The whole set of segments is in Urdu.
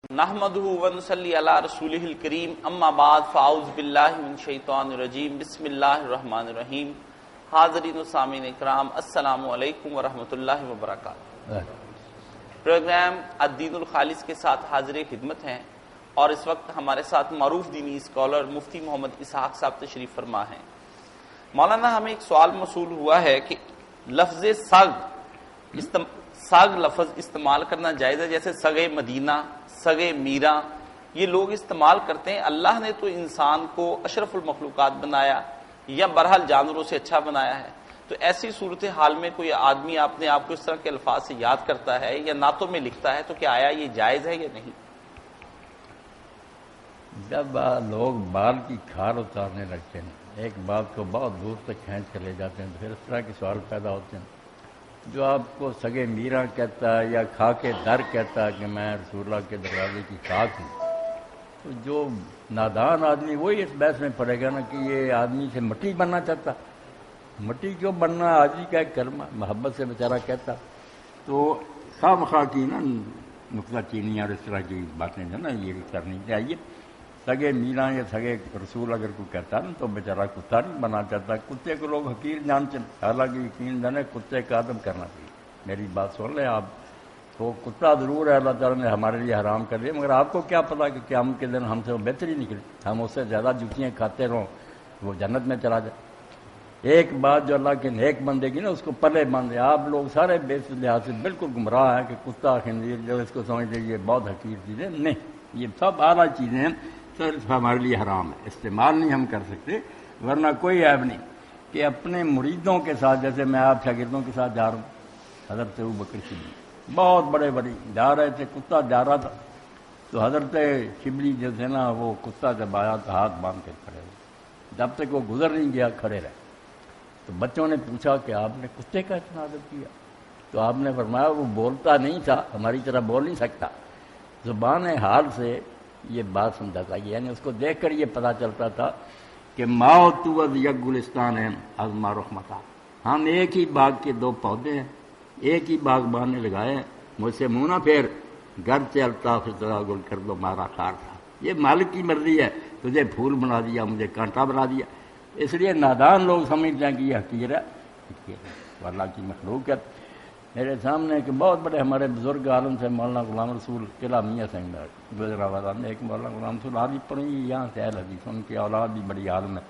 نحمده ونصلی علی رسولہ الکریم اما بعد فاعوذ باللہ من الشیطان الرجیم بسم اللہ الرحمن الرحیم. حاضرین و سامعین اکرام، السلام علیکم ورحمۃ اللہ وبرکاتہ. پروگرام الدین الخالص کے ساتھ حاضر خدمت ہیں اور اس وقت ہمارے ساتھ معروف دینی اسکالر مفتی محمد اسحاق صاحب تشریف فرما ہیں. مولانا، ہمیں ایک سوال موصول ہوا ہے کہ لفظ سگ لفظ استعمال کرنا جائز ہے؟ جیسے سگے مدینہ، سگے میرا، یہ لوگ استعمال کرتے ہیں. اللہ نے تو انسان کو اشرف المخلوقات بنایا یا بہرحال جانوروں سے اچھا بنایا ہے، تو ایسی صورتحال میں کوئی آدمی اپنے آپ کو اس طرح کے الفاظ سے یاد کرتا ہے یا نعتوں میں لکھتا ہے تو کیا آیا یہ جائز ہے یا نہیں؟ جب لوگ بال کی کھال اتارنے لگتے ہیں، ایک بات کو بہت دور تک کھینچ کر لے جاتے ہیں، تو پھر اس طرح کے سوال پیدا ہوتے ہیں. جو آپ کو سگے میرا کہتا ہے یا کھا کے در کہتا ہے کہ میں رسول اللہ کے دروازے کی خاک ہوں، تو جو نادان آدمی وہی اس بحث میں پڑے گا نا کہ یہ آدمی سے مٹی بننا چاہتا. مٹی کیوں بننا؟ آدمی کا ایک کلمہ محبت سے بیچارہ کہتا. تو خواہ مخواہ کی نا نکتہ چینی اور اس طرح کی باتیں جو نا یہ کرنی چاہیے. سگے میرا یا سگے رسول اگر کوئی کہتا نا تو بیچارہ کتا نہیں بنا چاہتا. کتے کو لوگ حقیر جانتے ہیں، حالانکہ یقین جانے کتے کا ادب کرنا چاہیے. میری بات سن لیں آپ. تو کتا ضرور ہے اللہ تعالیٰ نے ہمارے لیے حرام کر دیا، مگر آپ کو کیا پتا کہ قیامت کے دن ہم سے وہ بہتر ہی نکلے، ہم اس سے زیادہ جوتیاں کھاتے رہو وہ جنت میں چلا جائے. ایک بات جو اللہ کے نیک بندے کی نا اس کو پلے باندھے. آپ لوگ سارے بے لحاظ سے بالکل گمراہ ہیں کہ کتا خنزیر جو اس کو سمجھتے یہ بہت حقیر چیزیں نہیں، یہ سب اعلیٰ چیزیں ہیں، صرف ہمارے لیے حرام ہے، استعمال نہیں ہم کر سکتے. ورنہ کوئی عیب نہیں کہ اپنے مریدوں کے ساتھ، جیسے میں آپ شاگردوں کے ساتھ جا رہا ہوں، حضرت ابوبکر صدیق بہت بڑے بڑے جا رہے تھے، کتا جا رہا تھا، تو حضرت شبلی جو تھے نا وہ کتا جب آیا تو ہاتھ باندھ کے کھڑے ہوئے، جب تک وہ گزر نہیں گیا کھڑے رہے. تو بچوں نے پوچھا کہ آپ نے کتے کا اتنا ادب کیا؟ تو آپ نے فرمایا وہ بولتا نہیں تھا، ہماری طرح بول نہیں سکتا، زبان حال سے یہ بات سمجھاتا. یعنی اس کو دیکھ کر یہ پتہ چلتا تھا کہ ماؤ تو از یک گلستان ہے ازما رحمتہ، ہم ایک ہی باغ کے دو پودے ہیں، ایک ہی باغبان نے لگائے ہیں، مجھ سے منہ نہ پھیر، گھر چلتا فطرہ گل کر دو مارا خار تھا. یہ مالک کی مرضی ہے، تجھے پھول بنا دیا مجھے کانٹا بنا دیا. اس لیے نادان لوگ سمجھتے ہیں کہ یہ حقیر ہے، وہ اللہ کی مخلوق ہے. میرے سامنے کہ بہت بڑے ہمارے بزرگ عالم سے مولانا غلام رسول قلعہ میاں سنگھ گزرا ہوا تھا. ایک مولانا غلام رسول آدھی پڑھی یہاں سے اہل حدیث، ان کی اولاد بھی بڑی عالم ہے.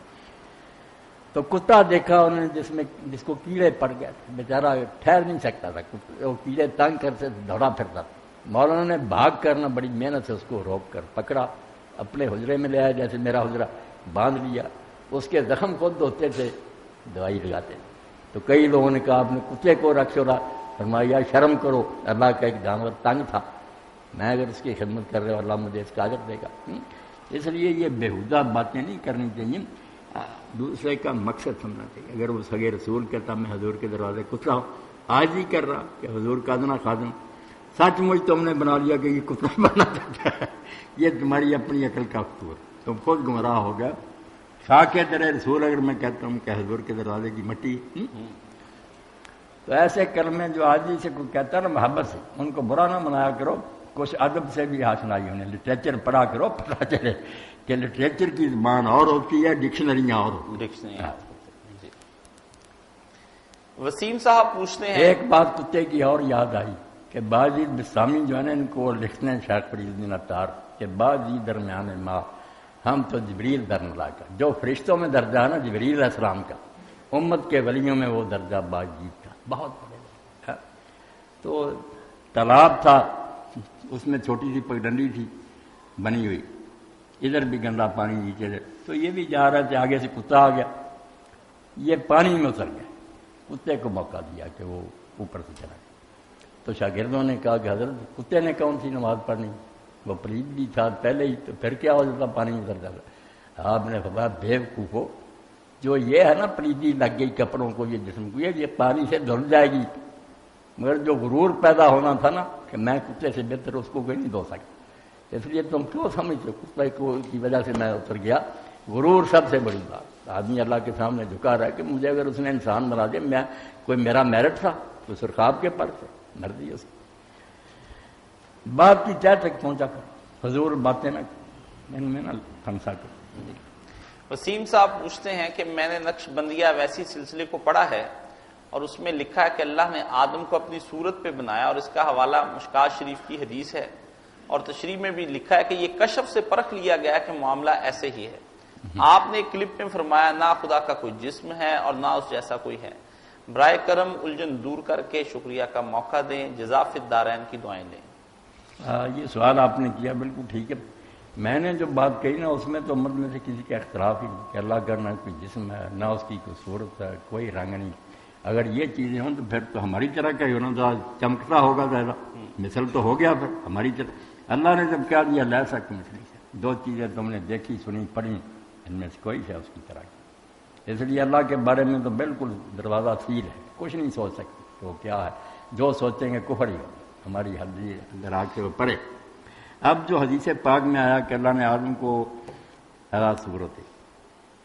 تو کتا دیکھا انہوں نے جس کو کیڑے پڑ گئے تھے، بیچارہ ٹھہر نہیں سکتا تھا، وہ کیڑے تنگ کرتے دوڑا پھرتا تھا. مولانا نے بھاگ کرنا بڑی محنت سے اس کو روک کر پکڑا، اپنے حجرے میں لے آیا، جیسے میرا حجرہ، باندھ لیا. اس کے زخم خود ہوتے تھے، دوائی لگاتے تھے. تو کئی لوگوں نے کہا آپ نے کتے کو رکھ چھوڑا. فرمایا شرم کرو، اللہ کا ایک جانور تنگ تھا، میں اگر اس کی خدمت کر رہا ہوں اللہ مجھے اس کا اجر دے گا. اس لیے یہ بےہودہ باتیں نہیں کرنی چاہیے، دوسرے کا مقصد سمجھنا چاہیے. اگر وہ سگے رسول کہتا میں حضور کے دروازے کتا ہوں، آج ہی کر رہا کہ حضور کا ادنا خادم، سچ مجھ تم نے بنا لیا کہ یہ کتا بننا چاہتا ہے. یہ تمہاری اپنی عقل کا قصور، تم خود گمراہ ہو گیا. خاک درے رسول اگر میں کہتا ہوں کہ حضور کے دروازے کی مٹی، تو ایسے کلمے جو آدمی سے کوئی کہتا ہے نا محبت سے، ان کو برا نہ منایا کرو، کچھ ادب سے بھی آشنائی ہونے. لٹریچر پڑھا کرو، پتہ چلے کہ لٹریچر کی زبان اور ہوتی ہے، ڈکشنریاں اور ہوتی ہیں. وسیم صاحب پوچھتے ہیں، ایک بات کتے کی اور یاد آئی کہ باجی بسامی جو ہے نا ان کو لکھتے ہیں شیخ فرید الدین عطار کہ باجی درمیان ماں ہم تو جبریل در ملا کا، جو فرشتوں میں درجہ ہے نا جبریل علیہ السلام کا، امت کے ولیوں میں وہ درجہ باجی کا بہت بڑے. تو تالاب تھا، اس میں چھوٹی سی پگڈنڈی تھی بنی ہوئی، ادھر بھی گندا پانی نیچے سے. تو یہ بھی جا رہے تھے، آگے سے کتا آ گیا، یہ پانی میں اتر گیا. کتے کو موقع دیا کہ وہ اوپر سے چلا گیا. تو شاگردوں نے کہا کہ حضرت کتے نے کون سی نماز پڑھنی، وہ پلید بھی تھا پہلے ہی، تو پھر کیا ہو جاتا پانی میں اتر جاتا. آپ نے فرمایا بیوقوفو، جو یہ ہے نا پلیدی لگ گئی کپڑوں کو، یہ جسم کو، یہ پانی سے دھل جائے گی، مگر جو غرور پیدا ہونا تھا نا کہ میں کتے سے بہتر، اس کو کوئی نہیں دھو سکتا. اس لیے تم کیوں سمجھتے ہو کتے کو کی وجہ سے میں اتر گیا. غرور سب سے بڑی بات. آدمی اللہ کے سامنے جھکا رہا ہے کہ مجھے اگر اس نے انسان بنا دیا، میں کوئی میرا میرٹ تھا، تو سرخاب کے پر سے مرضی اس کی. بات کی تہ تک پہنچا کر فضول باتیں نہ ان میں نہ پھنسا کر. وسیم صاحب پوچھتے ہیں کہ میں نے نقش بندیہ ویسی سلسلے کو پڑھا ہے اور اس میں لکھا ہے کہ اللہ نے آدم کو اپنی صورت پہ بنایا، اور اس کا حوالہ مشکات شریف کی حدیث ہے، اور تشریح میں بھی لکھا ہے کہ یہ کشف سے پرکھ لیا گیا کہ معاملہ ایسے ہی ہے. آپ نے کلپ میں فرمایا نہ خدا کا کوئی جسم ہے اور نہ اس جیسا کوئی ہے. برائے کرم الجھن دور کر کے شکریہ کا موقع دیں، جزا فی الدارین کی دعائیں دیں. یہ سوال آپ نے کیا بالکل ٹھیک ہے. میں نے جو بات کہی نا اس میں تو امت میں سے کسی کا اختلاف ہی نہیں کہ اللہ کا نہ کوئی جسم ہے نہ اس کی کوئی صورت ہے، کوئی رنگ نہیں. اگر یہ چیزیں ہوں تو پھر تو ہماری طرح کا ہی ہونا تھا، چمکتا ہوگا زیادہ، مثل تو ہو گیا پھر ہماری طرح. اللہ نے جب کیا دیا لے سکتے مچھلی سے، دو چیزیں تم نے دیکھی سنی پڑھی، ان میں سے کوئی ہے اس کی طرح کی. اس لیے اللہ کے بارے میں تو بالکل دروازہ سیل ہے، کچھ نہیں سوچ سکتے کہ وہ کیا ہے. جو سوچیں گے کفر ہی ہماری حدیث اندر آ کے وہ پڑھے. اب جو حدیث پاک میں آیا کہ اللہ نے آدم کو صورت ہے،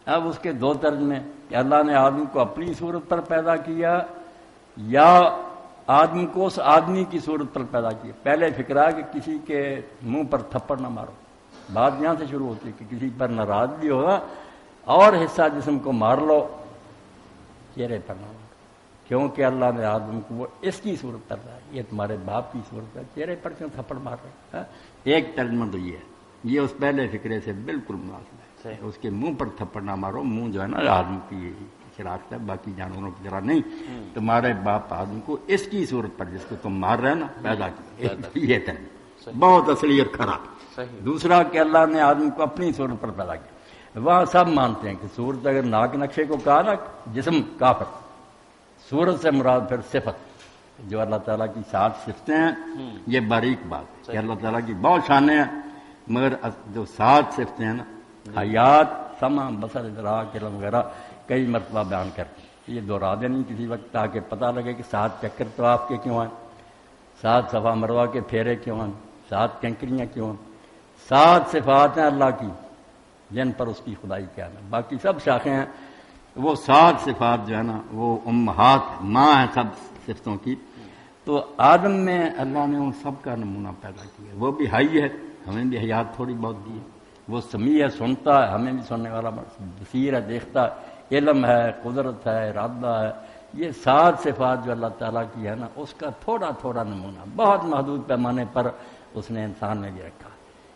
اب اس کے دو ترجمے کہ اللہ نے آدم کو اپنی صورت پر پیدا کیا یا آدم کو اس آدمی کی صورت پر پیدا کیا. پہلے فکر ہے کہ کسی کے منہ پر تھپڑ نہ مارو، بات یہاں سے شروع ہوتی ہے کہ کسی پر ناراض بھی ہوگا اور حصہ جسم کو مار لو، چہرے پر نہ مارو، کیونکہ اللہ نے آدم کو وہ اس کی صورت پر رہا، یہ تمہارے باپ کی صورت ہے، چہرے پر کیوں تھپڑ مار رہے. ایک ترجمہ تو یہ ہے، یہ اس پہلے فکرے سے بالکل مناسب ہے. اس کے منہ پر تھپڑ نہ مارو، منہ جو ہے نا آدم کی شراکت ہے، باقی جانوروں کی طرح نہیں. تمہارے باپ آدم کو اس کی صورت پر جس کو تم مار رہے نا پیدا کیا، یہ ترجمہ بہت اصلی اور کھرا. دوسرا کہ اللہ نے آدم کو اپنی صورت پر پیدا کیا. وہاں سب مانتے ہیں کہ صورت اگر ناک نقشے کو کہا نا جسم کافر، صورت سے مراد پھر صفت جو اللہ تعالیٰ کی 7 صفتیں ہیں. یہ باریک بات ہے کہ اللہ تعالیٰ کی بہت شانیں ہیں، مگر جو 7 صفتیں ہیں نا حیات، سمع، بصر، ادراک، علم وغیرہ کئی مرتبہ بیان کرتے ہیں. یہ دہرا دیں نہیں کسی وقت تاکہ پتہ لگے کہ 7 چکر طواف کے کیوں ہیں، 7 صفا مروہ کے پھیرے کیوں ہیں، 7 کنکریاں کیوں ہیں. 7 صفات ہیں اللہ کی جن پر اس کی خدائی کیا ہے. باقی سب شاخیں ہیں. وہ 7 صفات جو ہے نا وہ امہات ماں ہیں سب صفتوں کی. تو آدم میں اللہ نے ان سب کا نمونہ پیدا کیا. وہ بھی حی ہے، ہمیں بھی حیات تھوڑی بہت دی ہے. وہ سمیع ہے، سنتا ہے، ہمیں بھی سننے والا. بصیر ہے، دیکھتا ہے. علم ہے، قدرت ہے، ارادہ ہے. یہ 7 صفات جو اللہ تعالیٰ کی ہے نا اس کا تھوڑا تھوڑا نمونہ بہت محدود پیمانے پر اس نے انسان میں بھی رکھا.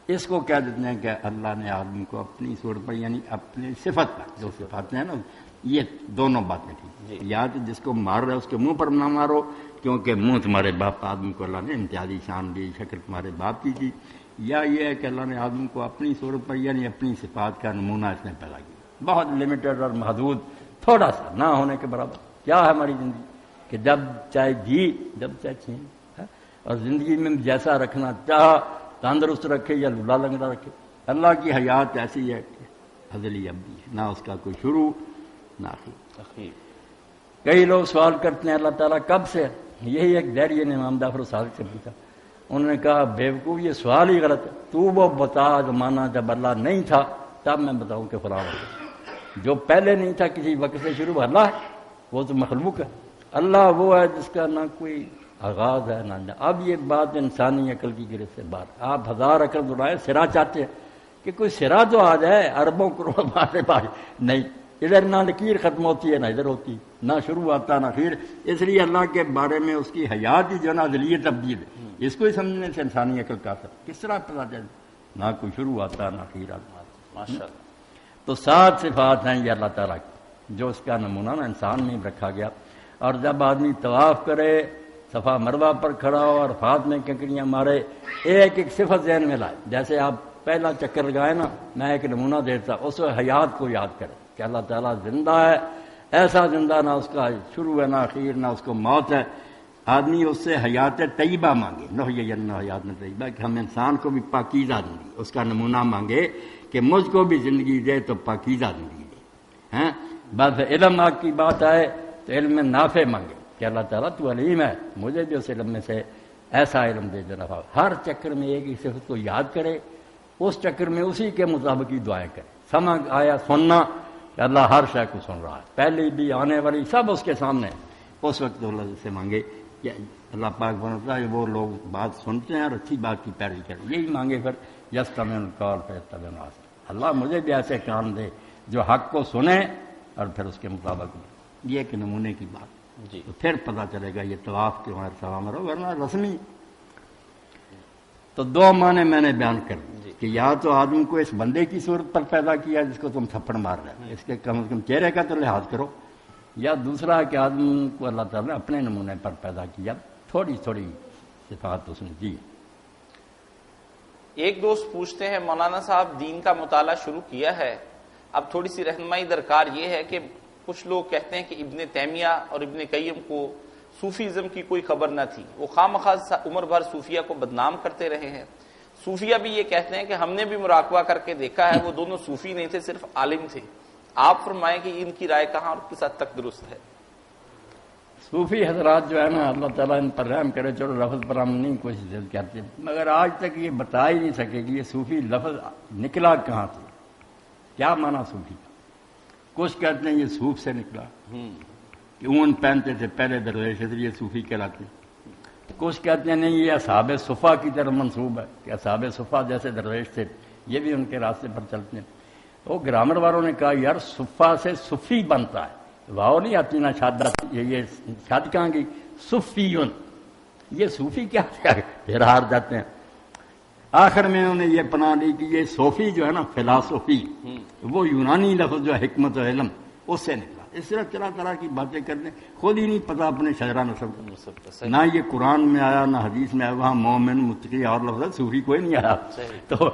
اس کو کہہ دیتے ہیں کہ اللہ نے آدم کو اپنی صورت پر یعنی اپنی صفت پر جو صفات ہیں نا، یہ دونوں باتیں تھیں. یا تو جس کو مار رہے اس کے منہ پر نہ مارو کیونکہ منہ تمہارے باپ آدم کو اللہ نے امتیازی شان دی، شکل تمہارے باپ کی تھی. یا یہ ہے کہ اللہ نے آدم کو اپنی صورت پر یعنی اپنی صفات کا نمونہ اس نے پیدا کیا. بہت لمیٹڈ اور محدود، تھوڑا سا نہ ہونے کے برابر. کیا ہے ہماری زندگی کہ جب چاہے جی جب چاہے چھین، اور زندگی میں جیسا رکھنا چاہا تندرست رکھے یا لولا لنگڑا رکھے. اللہ کی حیات ایسی ہے کہ ازلی ابدی ہے، نہ اس کا کوئی شروع نہ آخر. کئی لوگ سوال کرتے ہیں اللہ تعالیٰ کب سے؟ یہی ایک دہریے نے امام جعفر صادق سے پوچھا. انہوں نے کہا بیوقوف یہ سوال ہی غلط ہے. تو وہ بتا زمانہ جب اللہ نہیں تھا تب میں بتاؤں کہ فلاں وقت. جو پہلے نہیں تھا کسی وقت سے شروع اللہ ہے، وہ تو مخلوق ہے. اللہ وہ ہے جس کا نہ کوئی آغاز ہے نہ. اب یہ بات انسانی عقل کی گرفت سے باہر. آپ 1000 عقل دلائے سرا چاہتے ہیں کہ کوئی سرا تو آ جائے اربوں کروڑوں بارے بارے نہیں. ادھر نہ لکیر ختم ہوتی ہے نہ ادھر ہوتی، نہ شروع آتا نہ خیر. اس لیے اللہ کے بارے میں اس کی حیات ہی جو نا ازلیت تبدیل ہے. اس کو ہی سمجھنے سے انسانی عقل کافر. کس طرح پتا چلے نہ کوئی شروع آتا نہ خیر آتا. ماشاءاللہ. تو 7 صفات ہیں یہ اللہ تعالیٰ کی جو اس کا نمونہ نا انسان میں رکھا گیا. اور جب آدمی طواف کرے صفا مروہ پر کھڑا ہو اور ہاتھ میں کنکریاں مارے، ایک ایک صفت ذہن میں لائے. جیسے آپ پہلا چکر لگائے نا، میں ایک نمونہ دیتا، اس حیات کو یاد کرے کہ اللہ تعالیٰ زندہ ہے، ایسا زندہ نہ اس کا شروع ہے نہ اخیر نہ اس کو موت ہے. آدمی اس سے حیات طیبہ مانگے، حیات طیبہ، کہ ہم انسان کو بھی پاکیزہ زندگی، اس کا نمونہ مانگے کہ مجھ کو بھی زندگی دے تو پاکیزہ زندگی دے. بس علم کی بات آئے تو علم میں نافع مانگے کہ اللہ تعالیٰ تو علیم ہے، مجھے بھی اس علم میں سے ایسا علم دے جو نفع. ہر چکر میں ایک ہی صفت کو یاد کرے، اس چکر میں اسی کے مطابق ہی دعائیں کرے. سمجھ آیا سننا کہ اللہ ہر شے کو سن رہا ہے، پہلی بھی آنے والی سب اس کے سامنے. اس وقت اللہ سے مانگے کہ اللہ پاک بنتا ہے وہ لوگ بات سنتے ہیں اور اچھی بات کی پیروی کریں. یہی مانگے پھر یستمعون القول فیتبعون احسنہ۔ اللہ مجھے بھی ایسے کان دے جو حق کو سنے اور پھر اس کے مطابق یہ ایک نمونے کی بات جی تو پھر پتہ چلے گا یہ طواف کے ہمارے سلام رہو، ورنہ رسمی۔ تو دو معنی میں نے بیان کر دی کہ یا تو آدم کو اس بندے کی صورت پر پیدا کیا جس کو تم تھپڑ مار رہے ہو، اس کے کم از کم چہرے کا تو لحاظ کرو، یا دوسرا کہ آدم کو اللہ تعالیٰ نے اپنے نمونے پر پیدا کیا، تھوڑی تھوڑی صفات اس نے دی۔ ایک دوست پوچھتے ہیں مولانا صاحب دین کا مطالعہ شروع کیا ہے، اب تھوڑی سی رہنمائی درکار یہ ہے کہ کچھ لوگ کہتے ہیں کہ ابن تیمیہ اور ابن قیم کو صوفیزم کی کوئی خبر نہ تھی، وہ خواہ عمر بھر صوفیہ کو بدنام کرتے رہے ہیں۔ صوفیہ بھی یہ کہتے ہیں کہ ہم نے بھی مراقبہ کر کے دیکھا ہے وہ دونوں صوفی نہیں تھے، صرف عالم تھے۔ آپ فرمائیں کہ ان کی رائے کہاں اور کس حد تک درست ہے؟ صوفی حضرات جو ہے نا اللہ تعالیٰ ان پر رحم کرے، چلو لفظ پر ہم نہیں کوشش کرتے، مگر آج تک یہ بتا ہی نہیں سکے کہ یہ صوفی لفظ نکلا کہاں سے، کیا معنی صوفی کا۔ کچھ کہتے ہیں یہ صوف سے نکلا کہ اون پہنتے تھے پہلے درویش، اس لیے صوفی کہلاتے ہیں۔ کچھ کہتے ہیں نہیں یہ اصحاب صفا کی طرف منسوب ہے کہ اصحاب صفا جیسے درویش تھے یہ بھی ان کے راستے پر چلتے ہیں۔ وہ گرامر والوں نے کہا یار صفا سے صفی بنتا ہے، واؤ نہیں آتی نا شادت، یہ شاد کہاں گی صفیون، یہ صوفی کیا پھر ہار جاتے ہیں۔ آخر میں انہوں نے یہ پناہ لی کہ یہ صوفی جو ہے نا فلاسفی، وہ یونانی لفظ جو حکمت و علم اس سے نکلا۔ اس طرح طرح طرح کی باتیں کرتے ہیں، خود ہی نہیں پتا اپنے شجرہ نسب، نہ یہ قرآن میں آیا نہ حدیث میں آیا، وہاں مومن متقی اور لفظ صوفی کوئی نہیں آیا۔ تو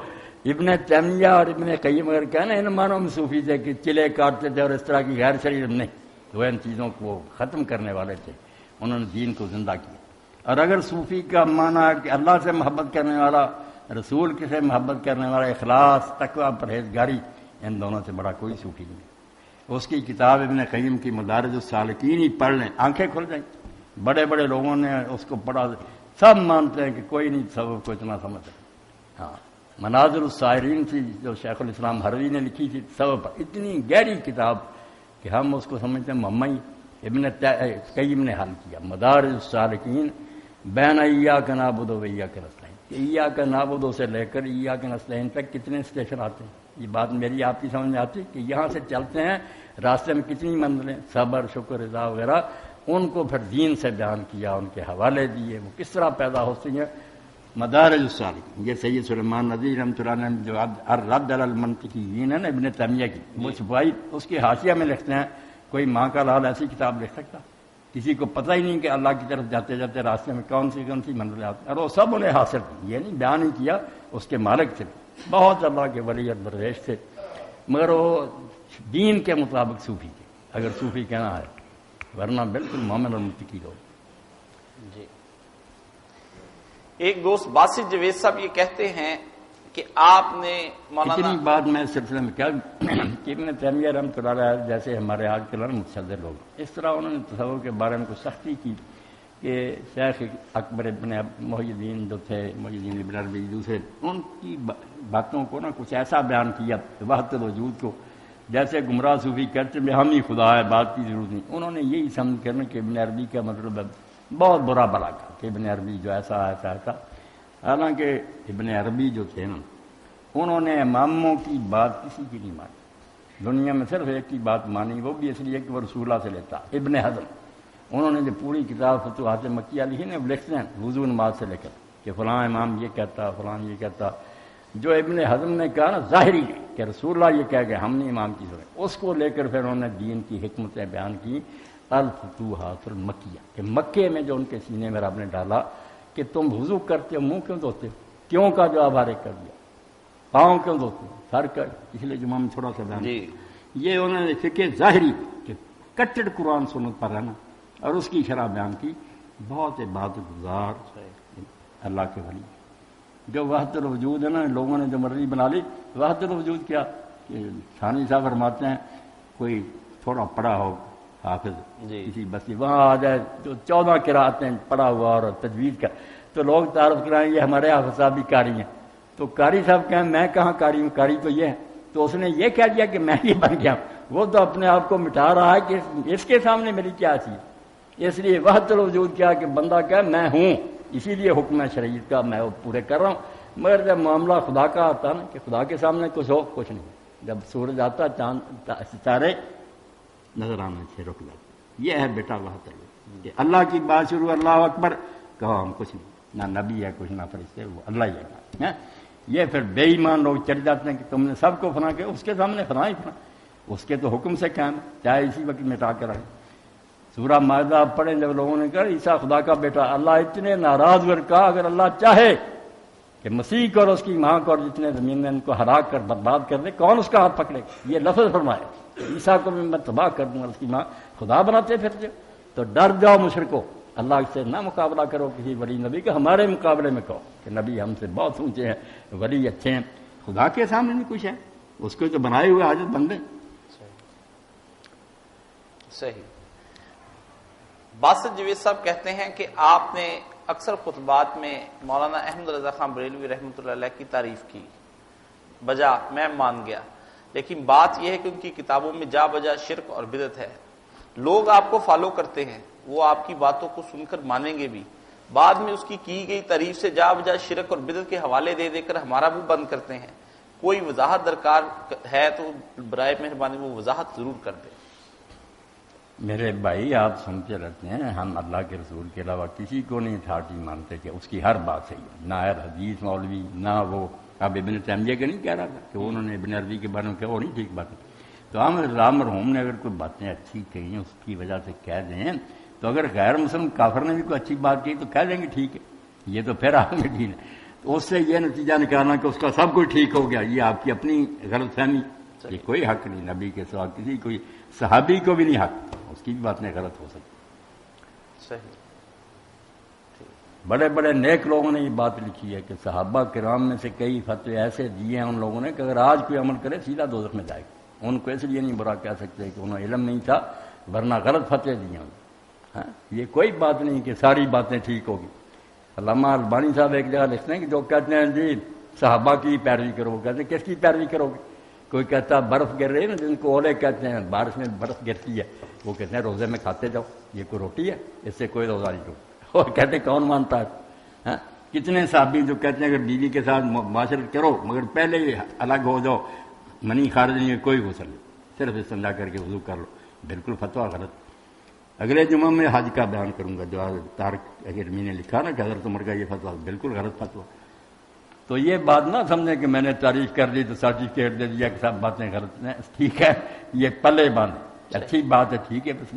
ابن تیمیہ اور ابن قیم اگر کہنا ان معنوں میں صوفی تھے کہ چلے کاٹتے تھے اور اس طرح کی غیر شرعی نہیں، وہ ان چیزوں کو ختم کرنے والے تھے، انہوں نے دین کو زندہ کیا۔ اور اگر صوفی کا معنی ہے کہ اللہ سے محبت کرنے والا، رسول کے سے محبت کرنے والا، اخلاص، تقویٰ، پرہیزگاری، ان دونوں سے بڑا کوئی صوفی نہیں۔ اس کی کتاب ابن قیم کی مدارج السالکین ہی پڑھ لیں، آنکھیں کھل جائیں۔ بڑے بڑے لوگوں نے اس کو پڑھا، سب مانتے ہیں کہ کوئی نہیں سبب کو اتنا سمجھتا۔ ہاں مناظر السائرین تھی جو شیخ الاسلام ہروی نے لکھی تھی سبب پر، اتنی گہری کتاب کہ ہم اس کو سمجھتے ہیں محمد ابن قیم نے حل کیا۔ مدارج السالکین بین ایاک نعبد و ایاک نستعین، ایاک نعبد سے لے کر ایاک نستعین تک کتنے اسٹیشن آتے ہیں، یہ بات میری آپ کی سمجھ میں آتی کہ یہاں سے چلتے ہیں راستے میں کتنی منزلیں، صبر، شکر، رضا وغیرہ، ان کو پھر دین سے بیان کیا، ان کے حوالے دیے، وہ کس طرح پیدا ہوتی ہیں۔ مدارج السالکین یہ سید سلیمان ندوی رحمۃ اللہ نے جو الرد علی المنطقیین ہے نا ابن تیمیہ کی، وہ چھپائی، اس کے حاشیہ میں لکھتے ہیں کوئی ماں کا لال ایسی کتاب لکھ سکتا؟ کسی کو پتہ ہی نہیں کہ اللہ کی طرف جاتے جاتے راستے میں کون سی منزلیں آتی ہیں، اور وہ سب انہیں حاصل کی، یہ نہیں بیان ہی کیا، اس کے مالک تھے، بہت اللہ کے ولی اور درویش تھے، مگر وہ دین کے مطابق صوفی تھے، اگر صوفی کہنا ہے، ورنہ بالکل مومن اور متقی لوگ۔ جی ایک دوست باسط جوید صاحب یہ کہتے ہیں کہ آپ نے مولانا اتنی بات میں اس سلسلے میں کیا کہ ابن تیمیہ رحمۃ اللہ علیہ جیسے ہمارے آج کل متصدر لوگ، اس طرح انہوں نے تصور کے بارے میں کچھ سختی کی کہ شیخ اکبر ابن محی الدین جو تھے، محی الدین ابن عربی دوسرے، ان کی باتوں کو نا کچھ ایسا بیان کیا وحدت الوجود کو، جیسے گمراہ صوفی کہتے ہیں ہم ہی خدا ہے، بات کی ضرورت نہیں۔ انہوں نے یہی سمجھ کرنا کہ ابن عربی کا مطلب ہے بہت برا بلا کہا کہ ابن عربی جو ایسا ایسا، حالانکہ ابن عربی جو تھے نا انہوں نے اماموں کی بات کسی کی نہیں مانی، دنیا میں صرف ایک کی بات مانی، وہ بھی اس لیے کہ وہ رسول اللہ سے لیتا، ابن حزم۔ انہوں نے جو پوری کتاب فتوحات مکیہ لکھی نا، لکھتے ہیں وضو نماز سے لے کر کہ فلاں امام یہ کہتا، فلاں یہ کہتا، جو ابن حزم نے کہا نا ظاہری کہ رسول اللہ یہ کہہ گئے ہم نہیں امام کی سنیں، اس کو لے کر پھر انہوں نے دین کی حکمتیں بیان کی، الفتوحات المکیہ، کہ مکے میں جو ان کے سینے میں رب نے ڈالا کہ تم وضو کرتے ہو منہ کیوں دھوتے ہو، کیوں کا جواب ہر ایک کر دیا، پاؤں کیوں دھوتے ہو، سر کا، پچھلے جمعہ میں تھوڑا سا بیان یہ انہوں نے فقہ ظاہری کہ کٹڑ قرآن سنت پر رہنا اور اس کی شرح بیان کی۔ بہت عبادت گزار اللہ کے ولی جو وحدت الوجود ہے نا، لوگوں نے جو مرضی بنا لی، وحدت الوجود کیا کہ ثانی صاحب فرماتے ہیں کوئی تھوڑا پڑھا ہو حافظ کسی بستی وہاں آ جائے جو 14 قرأتیں پڑھا ہوا اور تجوید کا، تو لوگ تعارف کرائیں یہ ہمارے حافظ صاحب بھی قاری ہیں، تو قاری صاحب کہیں میں کہاں قاری ہوں، قاری تو یہ ہے، تو اس نے یہ کہہ دیا کہ میں یہ بن گیا، وہ تو اپنے آپ کو مٹا رہا ہے کہ اس کے سامنے میری کیا چیز۔ اس لیے وحدت الوجود کیا کہ بندہ کہے میں ہوں، اسی لیے حکم شریعت کا میں وہ پورے کر رہا ہوں، مگر جب معاملہ خدا کا آتا نا کہ خدا کے سامنے کچھ ہو کچھ نہیں، جب سورج آتا چاند ستارے نظر آنے سے رک جاتے، یہ ہے بیٹا اللہ تعالیٰ کہ اللہ کی بات شروع اللہ اکبر کہو ہم کچھ نہیں، نہ نبی ہے کچھ نہ فرشتے، وہ اللہ ہی ہے۔ یہ پھر بے ایمان لوگ چڑھ جاتے ہیں کہ تم نے سب کو فنا کیا، اس کے سامنے فنا ہی فنا، اس کے تو حکم سے قائم چاہے اسی وقت مٹا کر رہے۔ سورہ مائدہ آپ پڑھیں جب لوگوں نے کہا عیسیٰ خدا کا بیٹا، اللہ اتنے ناراض ہوئے کہا اگر اللہ چاہے کہ مسیح کو اور اس کی ماں کو اور جتنے زمین میں ان کو ہلاک کر برباد کر دے، کون اس کا ہاتھ پکڑے؟ یہ لفظ فرمائے عیسیٰ کو بھی میں تباہ کر دوں اور اس کی ماں خدا بناتے پھرتے ہو، تو ڈر جاؤ مشرکو، اللہ سے نہ مقابلہ کرو کسی ولی نبی کا، ہمارے مقابلے میں کہو کہ نبی ہم سے بہت اونچے ہیں، ولی اچھے ہیں، خدا کے سامنے بھی کچھ ہے، اس کو جو بنائے ہوئے حاجت بندے۔ صحیح۔ باسط جوید صاحب کہتے ہیں کہ آپ نے اکثر خطبات میں مولانا احمد رضا خان بریلوی رحمۃ اللہ علیہ کی تعریف کی، بجا میں مان گیا، لیکن بات یہ ہے کہ ان کی کتابوں میں جا بجا شرک اور بدعت ہے۔ لوگ آپ کو فالو کرتے ہیں، وہ آپ کی باتوں کو سن کر مانیں گے بھی، بعد میں اس کی گئی تعریف سے جا بجا شرک اور بدعت کے حوالے دے دے کر ہمارا منہ بند کرتے ہیں۔ کوئی وضاحت درکار ہے تو برائے مہربانی وہ وضاحت ضرور کر دیں۔ میرے بھائی آپ سنتے رہتے ہیں، ہم اللہ کے رسول کے علاوہ کسی کو نہیں ٹھاٹھی مانتے کہ اس کی ہر بات صحیح ہے، نہ حدیث مولوی نہ وہ اب ابن تیمیہ کا نہیں کہہ رہا تھا کہ انہوں نے ابن عربی کے بارے میں کہا وہ نہیں ٹھیک بات ہے، تو ہم رام مرحوم نے اگر کوئی باتیں اچھی کہی ہیں اس کی وجہ سے کہہ دیں، تو اگر غیر مسلم کافر نے بھی کوئی اچھی بات کی تو کہہ دیں گے ٹھیک ہے، یہ تو پھر آپ میں دین ہے، تو اس سے یہ نتیجہ نکالنا کہ اس کا سب کچھ ٹھیک ہو گیا، یہ آپ کی اپنی غلط فہمی، یہ کوئی حق نہیں نبی کے سوا کسی کوئی صحابی کو بھی نہیں حق، اس کی بھی باتیں غلط ہو سکتی۔ صحیح۔ بڑے بڑے نیک لوگوں نے یہ بات لکھی ہے کہ صحابہ کرام میں سے کئی فتوے ایسے دیے ہیں ان لوگوں نے کہ اگر آج کوئی عمل کرے سیدھا دوزخ میں جائے گا، ان کو اس لیے نہیں برا کہہ سکتے کہ انہوں علم نہیں تھا ورنہ غلط فتوے دیے ہیں۔ یہ کوئی بات نہیں کہ ساری باتیں ٹھیک ہوگی۔ علامہ البانی صاحب ایک جگہ لکھتے ہیں کہ جو کہتے ہیں جی صحابہ کی پیروی کرو، کہتے ہیں کس کی پیروی کرو گے؟ کوئی کہتا ہے برف گر رہی ہے نا جن کو اولے کہتے ہیں، بارش میں برف گرتی ہے، وہ کہتے ہیں روزے میں کھاتے جاؤ، یہ کوئی روٹی ہے، اس سے کوئی روزہ نہیں ٹوٹتا، اور کہتے ہیں کون مانتا ہے؟ کتنے صحابی جو کہتے ہیں اگر بیوی کے ساتھ معاشرت کرو مگر پہلے ہی الگ ہو جاؤ، منی خارج نہیں ہے، کوئی غسل نہیں، صرف استنجا کر کے وضو کر لو، بالکل فتویٰ غلط۔ اگلے جمعہ میں حج کا بیان کروں گا، جو طارق اکیڈمی نے لکھا نا کہ حضرت عمر کا یہ فتویٰ بالکل غلط فتویٰ۔ تو یہ بات نہ سمجھیں کہ میں نے تعریف کر دی تو سرٹیفکیٹ دے دیا کہ سب باتیں غلط ہیں، ٹھیک ہے، یہ پلے باندھ اچھی بات ہے، ٹھیک ہے۔ بس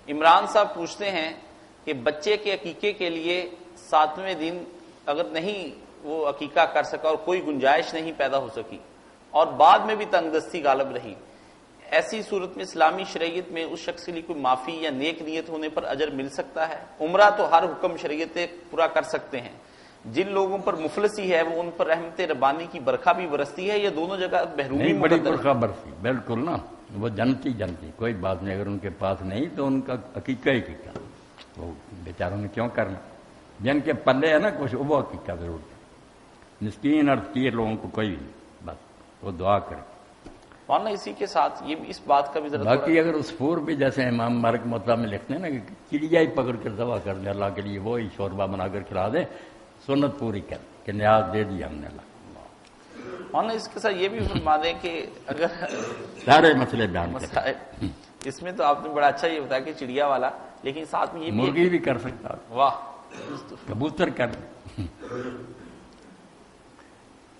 عمران صاحب پوچھتے ہیں کہ بچے کے عقیقے کے لیے 7ویں دن اگر نہیں وہ عقیقہ کر سکا اور کوئی گنجائش نہیں پیدا ہو سکی اور بعد میں بھی تنگ دستی غالب رہی، ایسی صورت میں اسلامی شریعت میں اس شخص کے لیے کوئی معافی یا نیک نیت ہونے پر اجر مل سکتا ہے؟ عمرہ تو ہر حکم شریعت پورا کر سکتے ہیں، جن لوگوں پر مفلسی ہے وہ ان پر رحمت ربانی کی برکھا بھی برستی ہے، یہ دونوں جگہ محرومی بڑی برکھا برسی، بالکل نا، وہ جنتی کوئی بات نہیں، اگر ان کے پاس نہیں تو ان کا عقیقہ ہی عقیقہ، وہ بیچاروں نے کیوں کرنا، جن کے پلے ہے نا کچھ وہ عقیقہ ضرور ہے، مسکین اور فقیر لوگوں کو کوئی نہیں، بس وہ دعا کرے۔ مولانا اسی کے ساتھ یہ بھی اس بات کا بھی ضرورت باقی اگر عصفور بھی جیسے امام مالک مطلب میں لکھتے ہیں نا کہ چڑیا ہی پکڑ کر ذبح کر دیں اللہ کے لیے، وہی شوربہ بنا کر کھلا دیں، سنت پوری کر کہ نیاز دے دی ہم نے اللہ۔ مولانا اس کے ساتھ یہ بھی فرما دیں کہ اگر سارے مسئلے بیان مسائل اس میں تو آپ نے بڑا اچھا یہ بتایا کہ چڑیا والا، لیکن ساتھ میں یہ مرغی بھی کر سکتا، واہ کبوتر کر،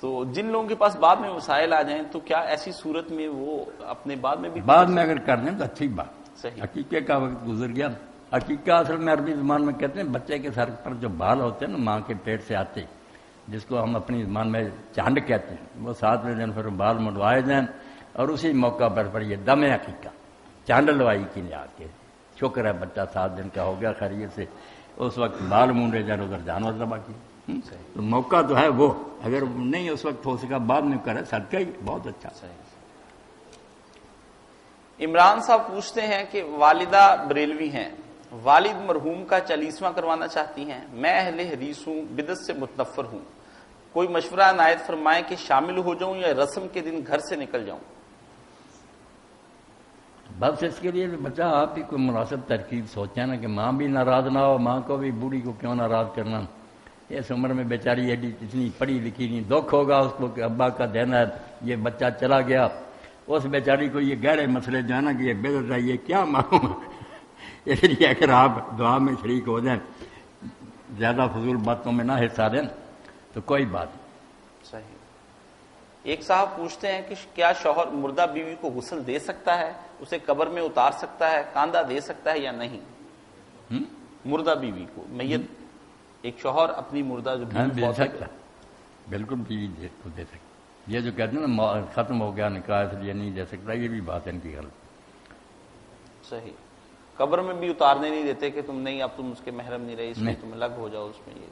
تو جن لوگوں کے پاس بعد میں وسائل آ جائیں تو کیا ایسی صورت میں وہ اپنے بعد میں بھی بعد میں اگر کر دیں تو اچھی بات۔ صحیح۔ عقیقے کا وقت گزر گیا، عقیقہ اصل میں عربی زبان میں کہتے ہیں بچے کے سر پر جو بال ہوتے ہیں نا ماں کے پیٹ سے آتے، جس کو ہم اپنی زبان میں چانڈ کہتے ہیں، وہ 7ویں دن پھر بال منڈوائے جائیں اور اسی موقع پر یہ دم عقیقہ چانڈ لوائی کی نیاد کے، شکر ہے بچہ 7 دن کا ہو گیا خیریت سے، اس وقت بال مونڈے جائیں ادھر جانور ذبح کی، تو موقع تو ہے وہ، اگر نہیں اس وقت ہو سکا بعد میں کرے صدقہ ہی بہت اچھا۔ عمران صاحب پوچھتے ہیں کہ والدہ بریلوی ہیں، والد مرحوم کا 40واں کروانا چاہتی ہیں، میں اہل حدیث ہوں، بدعت سے متنفر ہوں، کوئی مشورہ عنایت فرمائیں کہ شامل ہو جاؤں یا رسم کے دن گھر سے نکل جاؤں؟ بس اس کے لیے بچہ آپ بھی کوئی مناسب ترکیب سوچیں نا کہ ماں بھی ناراض نہ ہو، ماں کو بھی بوڑھی کو کیوں ناراض کرنا، اس عمر میں بیچاری ایڈی اتنی پڑھی لکھی نہیں، دکھ ہوگا اس کو کہ ابا کا دینا ہے یہ بچہ چلا گیا، اس بیچاری کو یہ گہرے مسئلے جو ہے نا کہ یہ بدل رہا ہے، یہ کیا معلوم، اس لیے اگر آپ دعا میں شریک ہو جائیں، زیادہ فضول باتوں میں نہ حصہ دیں تو کوئی بات نہیں۔ صحیح۔ ایک صاحب پوچھتے ہیں کہ کیا شوہر مردہ بیوی کو غسل دے سکتا ہے، اسے قبر میں اتار سکتا ہے، کاندھا دے سکتا ہے یا نہیں؟ مردہ بیوی کو، میت ایک شوہر اپنی مردہ جو ہاں بیوی دے فوت سکتا، بالکل بیوی کو دے سکتا۔ یہ جو کہتے ہیں نا ختم ہو گیا نکاح اس لیے نہیں دے سکتا، یہ بھی بات ہے ان کی غلط۔ صحیح۔ قبر میں بھی اتارنے نہیں دیتے کہ تم نہیں، اب تم اس کے محرم نہیں رہے، اس میں تم الگ ہو جاؤ، اس میں یہ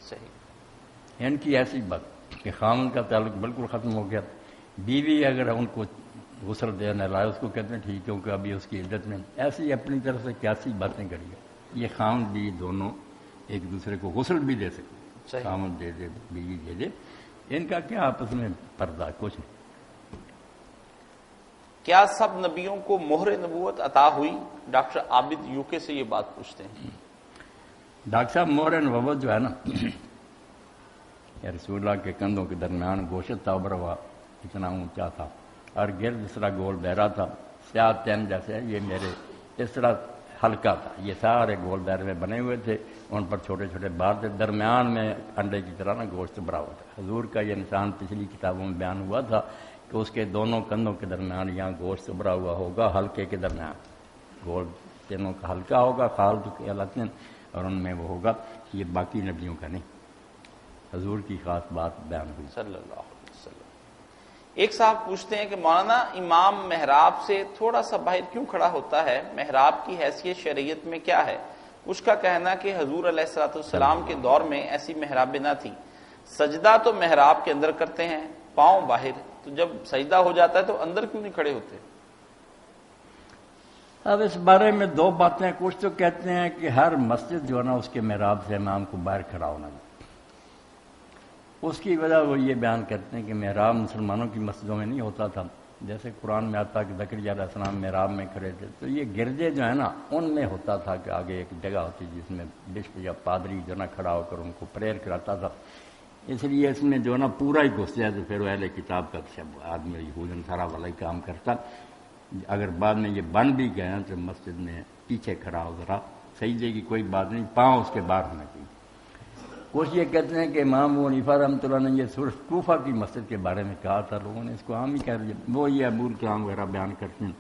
صحیح۔ ان کی ایسی بات کہ خامن کا تعلق بالکل ختم ہو گیا، بیوی اگر ان کو غسل دینے لائے اس کو کہتے ہیں ٹھیک، کیونکہ ابھی اس کی عزت میں ایسی اپنی طرف سے کیسی باتیں کری ہے۔ یہ خامن بیوی دونوں ایک دوسرے کو غسل بھی دے سکتے، خامن دے دے بیوی دے دے، ان کا کیا آپس میں پردہ، کچھ نہیں۔ کیا سب نبیوں کو مہر نبوت عطا ہوئی؟ ڈاکٹر عابد یو کے سے یہ بات پوچھتے ہیں۔ ڈاکٹر صاحب مہر نبوت جو ہے نا، رسول اللہ کے کندھوں کے درمیان گوشت تھا، ابھرا ہوا اتنا اونچا تھا، اور گرد اس طرح گول بہرا تھا، سیاہ تین جیسے یہ میرے اس طرح ہلکا تھا، یہ سارے گول دائرے میں بنے ہوئے تھے، ان پر چھوٹے چھوٹے بار تھے، درمیان میں انڈے کی طرح نا گوشت بھرا ہوا تھا۔ حضور کا یہ نشان پچھلی کتابوں میں بیان ہوا تھا کہ اس کے دونوں کندھوں کے درمیان یہاں گوشت بھرا ہوا ہوگا، ہلکے کے درمیان گول تینوں کا ہلکا ہوگا، خالد کے الاتن، اور ان میں وہ ہوگا، یہ باقی نبیوں کا نہیں، حضور کی خاص بات بیان ہوئی صلی اللہ علیہ وسلم۔ ایک صاحب پوچھتے ہیں کہ مولانا امام محراب سے تھوڑا سا باہر کیوں کھڑا ہوتا ہے؟ محراب کی حیثیت شریعت میں کیا ہے؟ اس کا کہنا کہ حضور علیہ الصلوۃ والسلام کے دور میں ایسی محرابیں نہ تھی، سجدہ تو محراب کے اندر کرتے ہیں، پاؤں باہر، تو جب سجدہ ہو جاتا ہے تو اندر کیوں نہیں کھڑے ہوتے؟ اب اس بارے میں دو باتیں، کچھ تو کہتے ہیں کہ ہر مسجد جو ہے نا اس کے محراب سے امام کو باہر کھڑا ہونا، اس کی وجہ وہ یہ بیان کرتے ہیں کہ محراب مسلمانوں کی مسجدوں میں نہیں ہوتا تھا، جیسے قرآن میں آتا کہ زکریا علیہ السلام محراب میں کھڑے تھے، تو یہ گرجے جو ہے نا ان میں ہوتا تھا کہ آگے ایک جگہ ہوتی جس میں بشپ یا پادری جو نا کھڑا ہو کر ان کو پریئر کراتا تھا، اس لیے اس میں جو نا پورا ہی گھس جائے تو پھر وہ اہل کتاب کا آدمی یہود نصارہ والا ہی کام کرتا۔ اگر بعد میں یہ بن بھی گئے تو مسجد میں پیچھے کھڑا ہو، ذرا سجدے کی کوئی بات نہیں، پاؤں اس کے باہر ہونا چاہیے۔ کچھ یہ کہتے ہیں کہ امام ابو حنیفہ رحمۃ اللہ نے یہ صرف کوفہ کی مسجد کے بارے میں کہا تھا، لوگوں نے اس کو عام ہی کہہ دیا، وہ یہ ابو الکلام وغیرہ بیان کرتے ہیں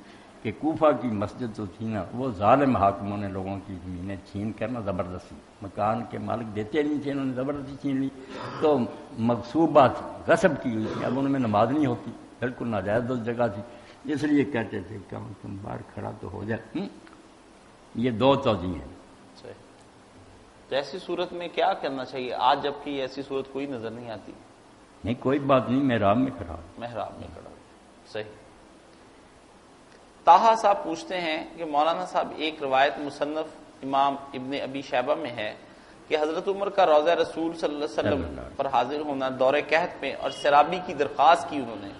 کہ کوفہ کی مسجد جو تھی نا وہ ظالم حاکموں نے لوگوں کی زمینیں چھین کر نا زبردستی، مکان کے مالک دیتے نہیں تھے، انہوں نے زبردستی چھین لی، تو مغصوبات غصب کی ہوئی تھی، اب ان میں نماز نہیں ہوتی، بالکل ناجائز اس جگہ تھی، اس لیے کہتے تھے کہ تم باہر کھڑا تو ہو جائے۔ یہ دو توجیہ ہیں۔ تو ایسی صورت میں کیا کرنا چاہیے آج، جبکہ ایسی صورت کوئی نظر نہیں آتی؟ نہیں کوئی بات نہیں، محراب میں کھڑا، محراب میں کھڑا، صحیح۔ طاہا صاحب پوچھتے ہیں کہ مولانا صاحب ایک روایت مصنف امام ابن ابی شیبہ میں ہے کہ حضرت عمر کا روضہ رسول صلی اللہ علیہ وسلم پر حاضر ہونا دور قحط میں اور سیرابی کی درخواست کی انہوں نے،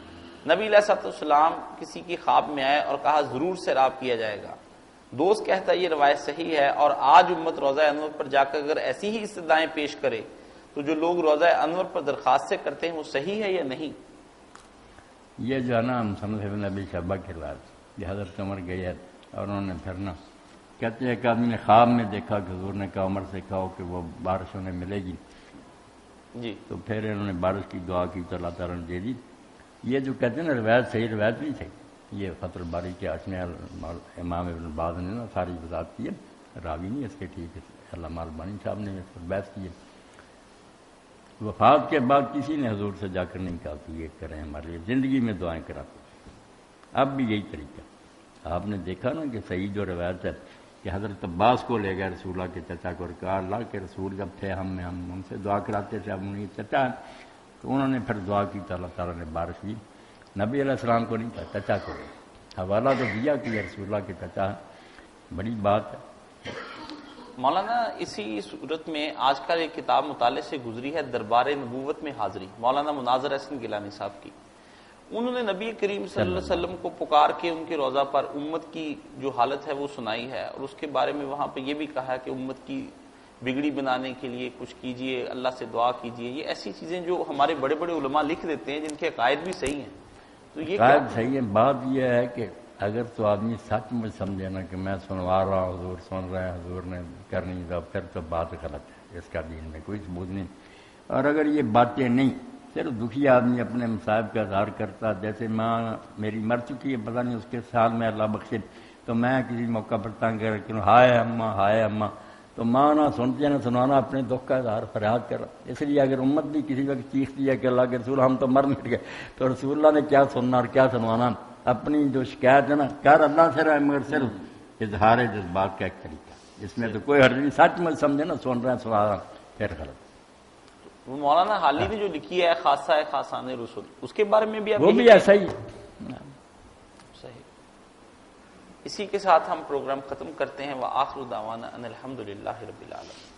نبی علیہ الصلوۃ والسلام کسی کی خواب میں آئے اور کہا ضرور سیراب کیا جائے گا۔ دوست کہتا ہے یہ روایت صحیح ہے، اور آج امت روضہ انور پر جا کر اگر ایسی ہی استدعائیں پیش کرے تو جو لوگ روضہ انور پر درخواست سے کرتے ہیں وہ صحیح ہے یا نہیں؟ یہ جو ہے نا مصنف ابن ابی شیبہ کے روایت، یہ حضرت عمر گئے ہے اور انہوں نے پھر نا کہتے ہیں ایک آدمی نے خواب میں دیکھا کہ حضور نے کہا عمر سے کہو کہ وہ بارش انہیں ملے گی، جی، تو پھر انہوں نے بارش کی دعا کی تو اللہ تعالیٰ نے دے دی۔ یہ جو کہتے ہیں نا روایت صحیح روایت نہیں تھی، یہ فتح الباری کے اشن امام ابن باز نے نا ساری وضاحت کی ہے، راوی نہیں اس کے ٹھیک ہے، علامہ البانی صاحب نے اس پر بحث کی ہے۔ وفات کے بعد کسی نے حضور سے جا کر نہیں کہا کہ یہ کریں ہمارے لیے، زندگی میں دعائیں کراتے، اب بھی یہی طریقہ۔ آپ نے دیکھا نا کہ صحیح جو روایت ہے کہ حضرت عباس کو لے گئے رسول اللہ کے چچا کو اور کہا اللہ کے رسول جب تھے ہم ان سے دعا کراتے تھے، اب ان کی چچا ہے، تو انہوں نے پھر دعا کی تو اللہ تعالیٰ نے بارش دی، نبی علیہ السلام کو نہیں کہا، چچا کو حوالہ تو دیا کہ یہ رسول اللہ کے چچا ہے، بڑی بات ہے۔ مولانا اسی صورت میں آج کل ایک کتاب مطالعے سے گزری ہے دربار نبوت میں حاضری، مولانا مناظر احسن گیلانی صاحب کی، انہوں نے نبی کریم صلی اللہ علیہ وسلم کو پکار کے ان کے روضہ پر امت کی جو حالت ہے وہ سنائی ہے، اور اس کے بارے میں وہاں پہ یہ بھی کہا ہے کہ امت کی بگڑی بنانے کے لیے کچھ کیجئے، اللہ سے دعا کیجئے، یہ ایسی چیزیں جو ہمارے بڑے بڑے علماء لکھ دیتے ہیں جن کے عقائد بھی صحیح ہیں، تو یہ کیا قائد صحیح ہے. بات یہ ہے کہ اگر تو آدمی سچ مجھ سمجھے نا کہ میں سنوا رہا ہوں، حضور سن رہے ہیں، حضور نے کرنی، تو پھر تو بات غلط ہے، اس کا دین میں کوئی ثبوت نہیں. اور اگر یہ باتیں نہیں، صرف دکھی آدمی اپنے مصائب کا اظہار کرتا، جیسے ماں میری مر چکی ہے، پتہ نہیں اس کے سال میں اللہ بخشے، تو میں کسی موقع پر تنگ کر کے ہائے اماں ہائے اماں، تو ماں نہ سنتی ہے نہ سنانا، اپنے دکھ کا اظہار فریاد کر. اس لیے اگر امت بھی کسی وقت چیختی ہے کہ اللہ کے رسول ہم تو مر مٹ گئے، تو رسول اللہ نے کیا سننا اور کیا سنوانا؟ اپنی جو شکایت ہے نا کر اللہ سے رہے، مگر صرف اظہار جذبات کا ایک طریقہ، اس میں تو کوئی حرج نہیں. سچ میں سمجھے نا، سن رہے ہیں سنا رہا پھر غلط. مولانا حالی نے جو لکھی ہے خاصہ ہے خاصان رسول، اس کے بارے میں بھی وہ بھی ایسا ہی. صحیح. اسی کے ساتھ ہم پروگرام ختم کرتے ہیں. وآخر دعوانا ان الحمدللہ رب العالمین.